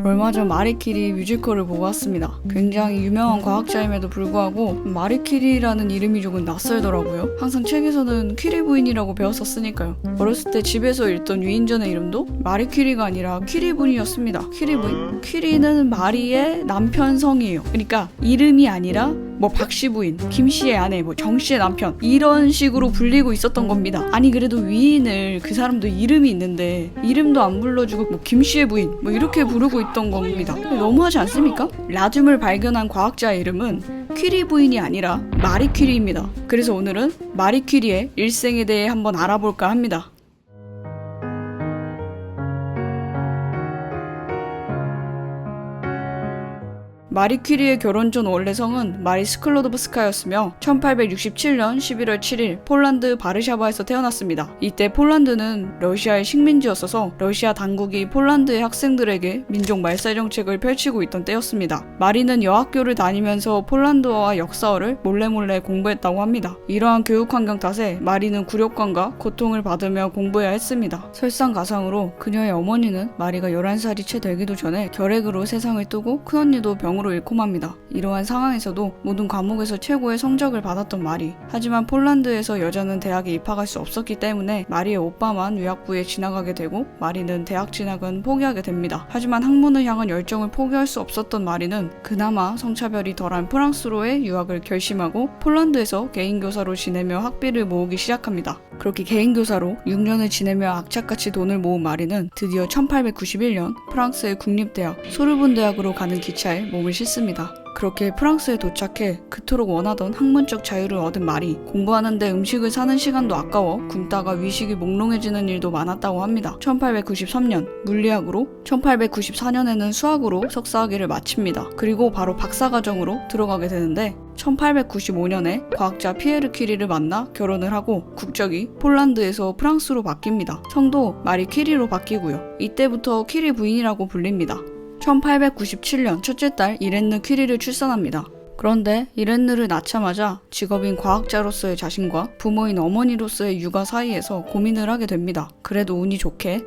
얼마 전 마리키리 뮤지컬을 보고 왔습니다. 굉장히 유명한 과학자임에도 불구하고 마리키리라는 이름이 조금 낯설더라고요. 항상 책에서는 퀴리 부인이라고 배웠었으니까요. 어렸을 때 집에서 읽던 위인전의 이름도 마리퀴리가 아니라 퀴리 부인이었습니다. 퀴리 부인? 퀴리는 마리의 남편 성이에요. 그러니까 이름이 아니라 뭐 박씨 부인, 김씨의 아내, 뭐 정씨의 남편 이런 식으로 불리고 있었던 겁니다. 아니 그래도 위인을 그 사람도 이름이 있는데 이름도 안 불러주고 뭐 김씨의 부인 뭐 이렇게 부르고 있던 겁니다. 너무하지 않습니까? 라듐을 발견한 과학자의 이름은 퀴리 부인이 아니라 마리 퀴리입니다. 그래서 오늘은 마리 퀴리의 일생에 대해 한번 알아볼까 합니다. 마리 퀴리의 결혼 전 원래 성은 마리 스클로드브스카였으며 1867년 11월 7일 폴란드 바르샤바에서 태어났습니다. 이때 폴란드는 러시아의 식민지였어서 러시아 당국이 폴란드의 학생들에게 민족 말살 정책을 펼치고 있던 때였습니다. 마리는 여학교를 다니면서 폴란드어와 역사어를 몰래 공부했다고 합니다. 이러한 교육 환경 탓에 마리는 굴욕감과 고통을 받으며 공부해야 했습니다. 설상가상으로 그녀의 어머니는 마리가 11살이 채 되기도 전에 결핵으로 세상을 뜨고 큰언니도 병으로 잃고 맙니다. 이러한 상황에서도 모든 과목에서 최고의 성적을 받았던 마리. 하지만 폴란드에서 여자는 대학에 입학할 수 없었기 때문에 마리의 오빠만 의학부에 진학하게 되고 마리는 대학 진학은 포기하게 됩니다. 하지만 학문을 향한 열정을 포기할 수 없었던 마리는 그나마 성차별이 덜한 프랑스로의 유학을 결심하고 폴란드에서 개인교사로 지내며 학비를 모으기 시작합니다. 그렇게 개인교사로 6년을 지내며 악착같이 돈을 모은 마리는 드디어 1891년 프랑스의 국립대학 소르본 대학으로 가는 기차에 몸을 싣습니다. 그렇게 프랑스에 도착해 그토록 원하던 학문적 자유를 얻은 마리. 공부하는데 음식을 사는 시간도 아까워 굶다가 위식이 몽롱해지는 일도 많았다고 합니다. 1893년 물리학으로, 1894년에는 수학으로 석사학위를 마칩니다. 그리고 바로 박사과정으로 들어가게 되는데 1895년에 과학자 피에르 퀴리를 만나 결혼을 하고 국적이 폴란드에서 프랑스로 바뀝니다. 성도 마리 퀴리로 바뀌고요. 이때부터 퀴리 부인이라고 불립니다. 1897년 첫째 딸 이렌느 퀴리를 출산합니다. 그런데 이렌느를 낳자마자 직업인 과학자로서의 자신과 부모인 어머니로서의 육아 사이에서 고민을 하게 됩니다. 그래도 운이 좋게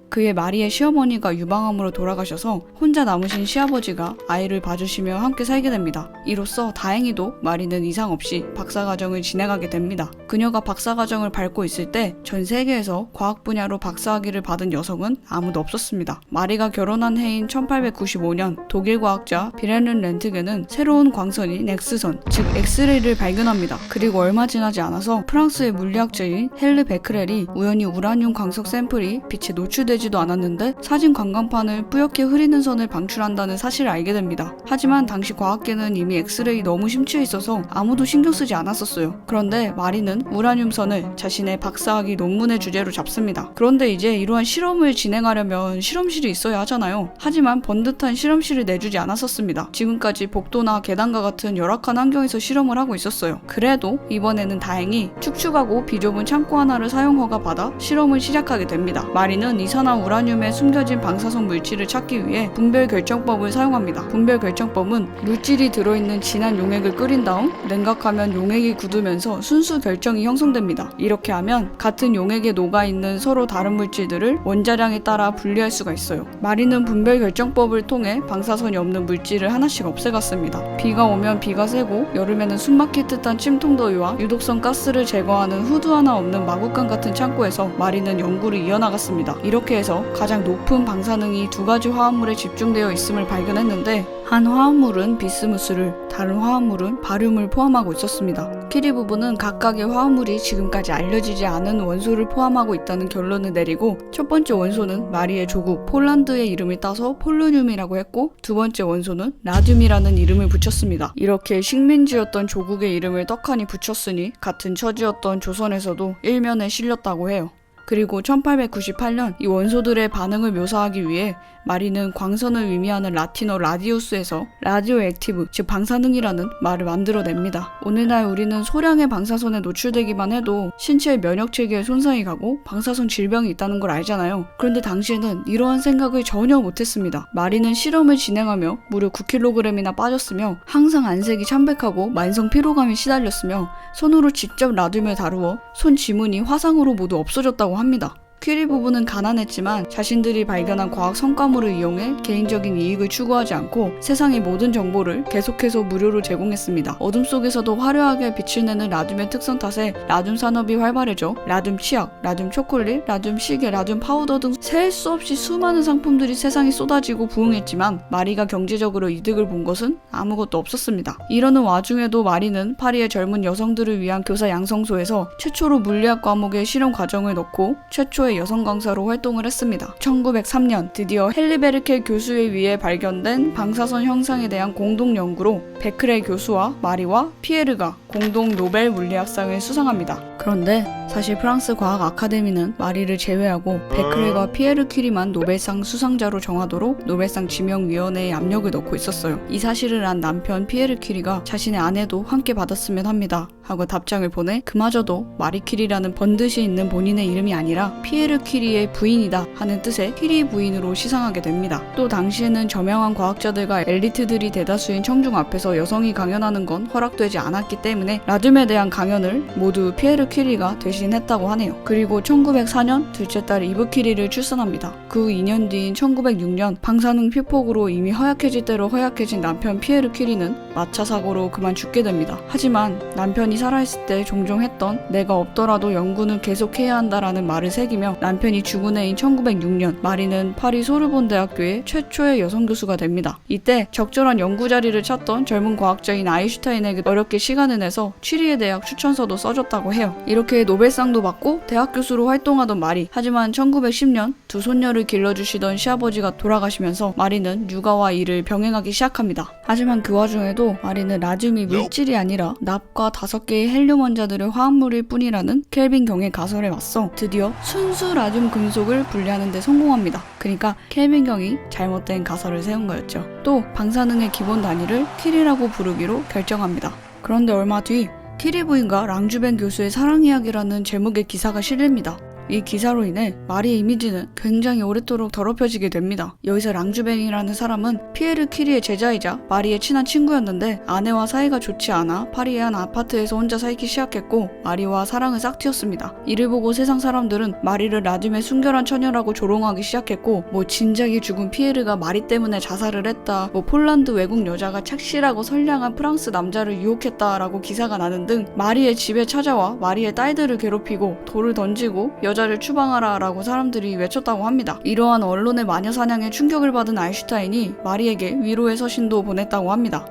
그의 마리의 시어머니가 유방암으로 돌아가셔서 혼자 남으신 시아버지가 아이를 봐주시며 함께 살게 됩니다. 이로써 다행히도 마리는 이상 없이 박사과정을 진행하게 됩니다. 그녀가 박사과정을 밟고 있을 때 전 세계에서 과학 분야로 박사학위를 받은 여성은 아무도 없었습니다. 마리가 결혼한 해인 1895년 독일 과학자 비렐른 렌트겐은 새로운 광선인 X선, 즉 엑스레이를 발견합니다. 그리고 얼마 지나지 않아서 프랑스의 물리학자인 헬르 베크렐이 우연히 우라늄 광석 샘플이 빛에 노출되지도 않았는데 사진 관광판을 뿌옇게 흐리는 선을 방출한다는 사실을 알게 됩니다. 하지만 당시 과학계는 이미 엑스레이 너무 심취해 있어서 아무도 신경 쓰지 않았었어요. 그런데 마리는 우라늄 선을 자신의 박사학위 논문의 주제로 잡습니다. 그런데 이제 이러한 실험을 진행하려면 실험실이 있어야 하잖아요. 하지만 번듯한 실험실을 내주지 않았었습니다. 지금까지 복도나 계단과 같은 열악한 환경에서 실험을 하고 있었어요. 그래도 이번에는 다행히 축축하고 비좁은 창고 하나를 사용 허가 받아 실험을 시작하게 됩니다. 마리는 이산화 우라늄에 숨겨진 방사성 물질을 찾기 위해 분별 결정법을 사용합니다. 분별 결정법은 물질이 들어있는 진한 용액을 끓인 다음 냉각하면 용액이 굳으면서 순수 결정이 형성됩니다. 이렇게 하면 같은 용액에 녹아있는 서로 다른 물질들을 원자량에 따라 분리할 수가 있어요. 마리는 분별 결정법을 통해 방사선이 없는 물질을 하나씩 없애갔습니다. 비가 오면 비가 새고 여름에는 숨막힐 듯한 침통더위와 유독성 가스를 제거하는 후드 하나 없는 마구간 같은 창고에서 마리는 연구를 이어나갔습니다. 이렇게 해서 가장 높은 방사능이 두 가지 화합물에 집중되어 있음을 발견했는데 한 화합물은 비스무스를, 다른 화합물은 바륨을 포함하고 있었습니다. 퀴리 부부는 각각의 화합물이 지금까지 알려지지 않은 원소를 포함하고 있다는 결론을 내리고 첫 번째 원소는 마리의 조국 폴란드의 이름을 따서 폴로늄이라고 했고 두 번째 원소는 라듐이라는 이름을 붙였습니다. 이렇게 식민지였던 조국의 이름을 떡하니 붙였으니 같은 처지였던 조선에서도 일면에 실렸다고 해요. 그리고 1898년 이 원소들의 반응을 묘사하기 위해 마리는 광선을 의미하는 라틴어 라디우스에서 라디오 액티브, 즉 방사능이라는 말을 만들어냅니다. 오늘날 우리는 소량의 방사선에 노출되기만 해도 신체의 면역체계에 손상이 가고 방사선 질병이 있다는 걸 알잖아요. 그런데 당시에는 이러한 생각을 전혀 못했습니다. 마리는 실험을 진행하며 무려 9kg이나 빠졌으며 항상 안색이 참백하고 만성 피로감에 시달렸으며 손으로 직접 라듐을 다루어 손 지문이 화상으로 모두 없어졌다고 합니다. 퀴리 부부는 가난했지만 자신들이 발견한 과학 성과물을 이용해 개인적인 이익을 추구하지 않고 세상의 모든 정보를 계속해서 무료로 제공했습니다. 어둠 속에서도 화려하게 빛을 내는 라듐의 특성 탓에 라듐 산업이 활발해져 라듐 치약, 라듐 초콜릿, 라듐 시계, 라듐 파우더 등 셀 수 없이 수많은 상품들이 세상에 쏟아지고 부흥했지만 마리가 경제적으로 이득을 본 것은 아무것도 없었습니다. 이러는 와중에도 마리는 파리의 젊은 여성들을 위한 교사 양성소에서 최초로 물리학 과목의 실험 과정을 넣고 최초의 여성 강사로 활동을 했습니다. 1903년 드디어 헨리 베르켈 교수에 의해 발견된 방사선 형상에 대한 공동 연구로 베크렐 교수와 마리와 피에르가 공동 노벨 물리학상을 수상합니다. 그런데 사실 프랑스 과학 아카데미는 마리를 제외하고 베크렐과 피에르 큐리만 노벨상 수상자로 정하도록 노벨상 지명위원회에 압력을 넣고 있었어요. 이 사실을 안 남편 피에르 큐리가 자신의 아내도 함께 받았으면 합니다 하고 답장을 보내 그마저도 마리 큐리라는 번듯이 있는 본인의 이름이 아니라 피에르 큐리의 부인이다 하는 뜻의 큐리 부인으로 시상하게 됩니다. 또 당시에는 저명한 과학자들과 엘리트들이 대다수인 청중 앞에서 여성이 강연하는 건 허락되지 않았기 때문에 라듐에 대한 강연을 모두 피에르 큐리가 대신했다고 하네요. 그리고 1904년 둘째 딸 이브 큐리를 출산합니다. 그 2년 뒤인 1906년 방사능 피폭으로 이미 허약해질 대로 허약해진 남편 피에르 큐리는 마차 사고로 그만 죽게 됩니다. 하지만 남편이 살아있을 때 종종 했던 내가 없더라도 연구는 계속해야 한다라는 말을 새기며 남편이 죽은 해인 1906년 마리는 파리 소르본 대학교의 최초의 여성 교수가 됩니다. 이때 적절한 연구 자리를 찾던 젊은 과학자인 아인슈타인에게 어렵게 시간을 내서 취리에 대학 추천서도 써줬다고 해요. 이렇게 노벨상도 받고 대학 교수로 활동하던 마리. 하지만 1910년 두 손녀를 길러주시던 시아버지가 돌아가시면서 마리는 육아와 일을 병행하기 시작합니다. 하지만 그 와중에도 마리는 라듐이 물질이 아니라 납과 5개의 헬륨 원자들의 화합물일 뿐이라는 켈빈경의 가설에 맞서 드디어 순수 라듐 금속을 분리하는 데 성공합니다. 그러니까 켈빈경이 잘못된 가설을 세운 거였죠. 또 방사능의 기본 단위를 킬이라고 부르기로 결정합니다. 그런데 얼마 뒤 큐리 부인과 랑주벤 교수의 사랑 이야기라는 제목의 기사가 실립니다. 이 기사로 인해 마리의 이미지는 굉장히 오랫도록 더럽혀지게 됩니다. 여기서 랑주벤이라는 사람은 피에르 큐리의 제자이자 마리의 친한 친구였는데 아내와 사이가 좋지 않아 파리의 한 아파트에서 혼자 살기 시작했고 마리와 사랑을 싹틔웠습니다. 이를 보고 세상 사람들은 마리를 라듐의 순결한 처녀라고 조롱하기 시작했고 진작에 죽은 피에르가 마리 때문에 자살을 했다, 폴란드 외국 여자가 착실하고 선량한 프랑스 남자를 유혹했다라고 기사가 나는 등 마리의 집에 찾아와 마리의 딸들을 괴롭히고 돌을 던지고 여자를 추방하라 라고 사람들이 외쳤다고 합니다. 이러한 언론의 마녀 사냥에 충격을 받은 아인슈타인이 마리에게 위로의 서신도 보냈다고 합니다.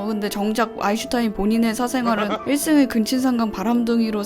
근데 정작 아인슈타인 본인의 사생활은 1승의 근친상간 바람둥이로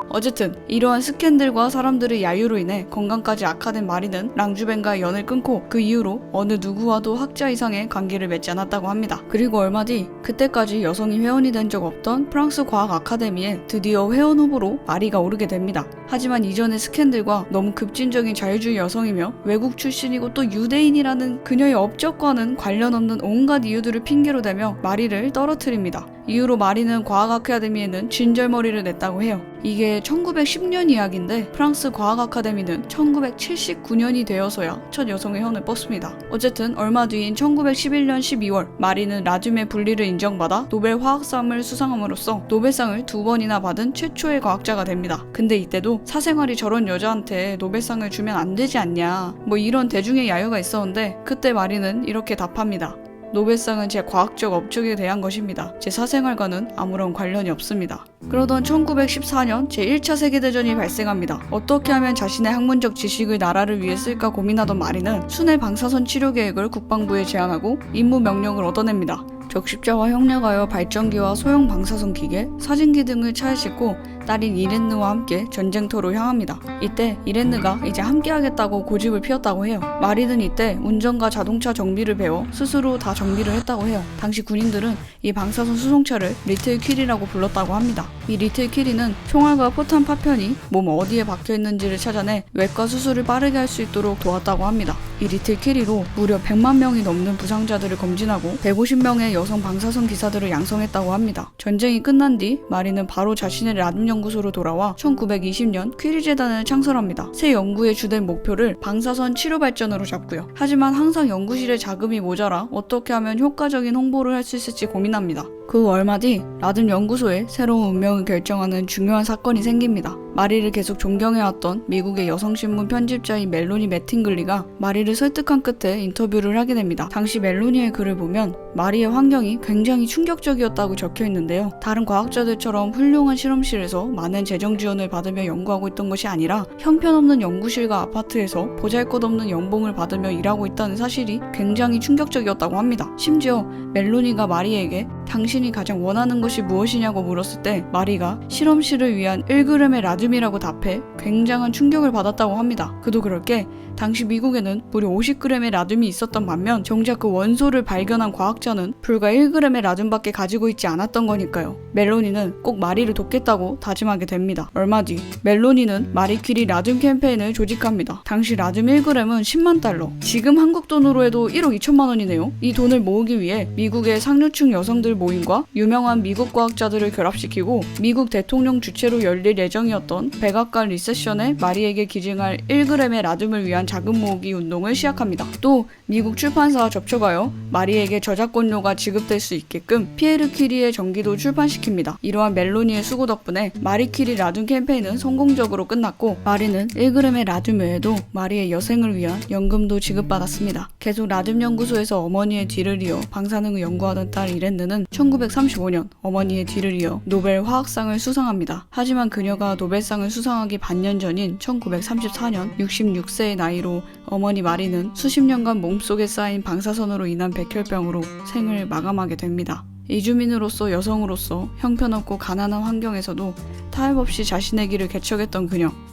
어쨌든 이러한 스캔들과 사람들의 야유로 인해 건강까지 악화된 마리는 랑주벤과의 연을 끊고 그 이후로 어느 누구와도 학자 이상의 관계를 맺지 않았다고 합니다. 그리고 얼마 뒤 그때까지 여성이 회원이 된 적 없던 프랑스 과학 아카데미에 드디어 회원 후보로 마리가 오르게 됩니다. 하지만 이전의 스캔들과 너무 급진적인 자유주의 여성이며 외국 출신이고 또 유대인이라는 그녀의 업적과는 관련 없는 온갖 이유들을 핑계로 대며 마리를 떨어뜨립니다. 이후로 마리는 과학 아카데미에는 진절머리를 냈다고 해요. 이게 1910년 이야기인데 프랑스 과학 아카데미는 1979년이 되어서야 첫 여성의 현을 뻗습니다. 어쨌든 얼마 뒤인 1911년 12월 마리는 라듐의 분리를 인정받아 노벨 화학상을 수상함으로써 노벨상을 2번이나 받은 최초의 과학자가 됩니다. 근데 이때도 사생활이 저런 여자한테 노벨상을 주면 안 되지 않냐, 이런 대중의 야유가 있었는데 그때 마리는 이렇게 답합니다. 노벨상은 제 과학적 업적에 대한 것입니다. 제 사생활과는 아무런 관련이 없습니다. 그러던 1914년 제1차 세계대전이 발생합니다. 어떻게 하면 자신의 학문적 지식을 나라를 위해 쓸까 고민하던 마리는 순회 방사선 치료 계획을 국방부에 제안하고 임무 명령을 얻어냅니다. 적십자와 형량하여 발전기와 소형 방사선 기계, 사진기 등을 차에 싣고 딸인 이렌느와 함께 전쟁터로 향합니다. 이때 이렌느가 이제 함께하겠다고 고집을 피웠다고 해요. 마리는 이때 운전과 자동차 정비를 배워 스스로 다 정비를 했다고 해요. 당시 군인들은 이 방사선 수송차를 리틀 퀴리라고 불렀다고 합니다. 이 리틀 퀴리는 총알과 포탄 파편이 몸 어디에 박혀있는지를 찾아내 외과 수술을 빠르게 할 수 있도록 도왔다고 합니다. 이 리틀 퀴리로 무려 100만 명이 넘는 부상자들을 검진하고 150명의 여성 방사선 기사들을 양성했다고 합니다. 전쟁이 끝난 뒤 마리는 바로 자신의 라듐 연구소로 돌아와 1920년 퀴리 재단을 창설합니다. 새 연구의 주된 목표를 방사선 치료 발전으로 잡고요. 하지만 항상 연구실에 자금이 모자라 어떻게 하면 효과적인 홍보를 할 수 있을지 고민합니다. 그 얼마 뒤 라듐 연구소에 새로운 운명을 결정하는 중요한 사건이 생깁니다. 마리를 계속 존경해왔던 미국의 여성신문 편집자인 멜로니 매팅글리가 마리를 설득한 끝에 인터뷰를 하게 됩니다. 당시 멜로니의 글을 보면 마리의 환경이 굉장히 충격적이었다고 적혀 있는데요. 다른 과학자들처럼 훌륭한 실험실에서 많은 재정 지원을 받으며 연구하고 있던 것이 아니라 형편없는 연구실과 아파트에서 보잘것없는 연봉을 받으며 일하고 있다는 사실이 굉장히 충격적이었다고 합니다. 심지어 멜로니가 마리에게 당신이 가장 원하는 것이 무엇이냐고 물었을 때 마리가 실험실을 위한 1g의 라듐이라고 답해 굉장한 충격을 받았다고 합니다. 그도 그럴 게 당시 미국에는 무려 50g의 라듐이 있었던 반면 정작 그 원소를 발견한 과학자는 불과 1g의 라듐밖에 가지고 있지 않았던 거니까요. 멜로니는 꼭 마리를 돕겠다고 다짐하게 됩니다. 얼마 뒤 멜로니는 마리 퀴리 라듐 캠페인을 조직합니다. 당시 라듐 1g은 10만 달러, 지금 한국 돈으로 해도 1억 2천만 원이네요. 이 돈을 모으기 위해 미국의 상류층 여성들 모임과 유명한 미국 과학자들을 결합시키고 미국 대통령 주최로 열릴 예정이었던 백악관 리셉션에 마리에게 기증할 1g의 라듐을 위한 자금 모으기 운동을 시작합니다. 또 미국 출판사와 접촉하여 마리에게 저작권료가 지급될 수 있게끔 피에르 퀴리의 전기도 출판시킵니다. 이러한 멜로니의 수고 덕분에 마리 퀴리 라듐 캠페인은 성공적으로 끝났고 마리는 1g의 라듐 외에도 마리의 여생을 위한 연금도 지급받았습니다. 계속 라듐 연구소에서 어머니의 뒤를 이어 방사능을 연구하던 딸 이랜드는 1935년 어머니의 뒤를 이어 노벨 화학상을 수상합니다. 하지만 그녀가 노벨상을 수상하기 반년 전인 1934년 66세의 나이로 어머니 마리는 수십 년간 몸속에 쌓인 방사선으로 인한 백혈병으로 생을 마감하게 됩니다. 이주민으로서 여성으로서 형편없고 가난한 환경에서도 타협 없이 자신의 길을 개척했던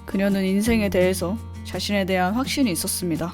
그녀는 인생에 대해서 자신에 대한 확신이 있었습니다.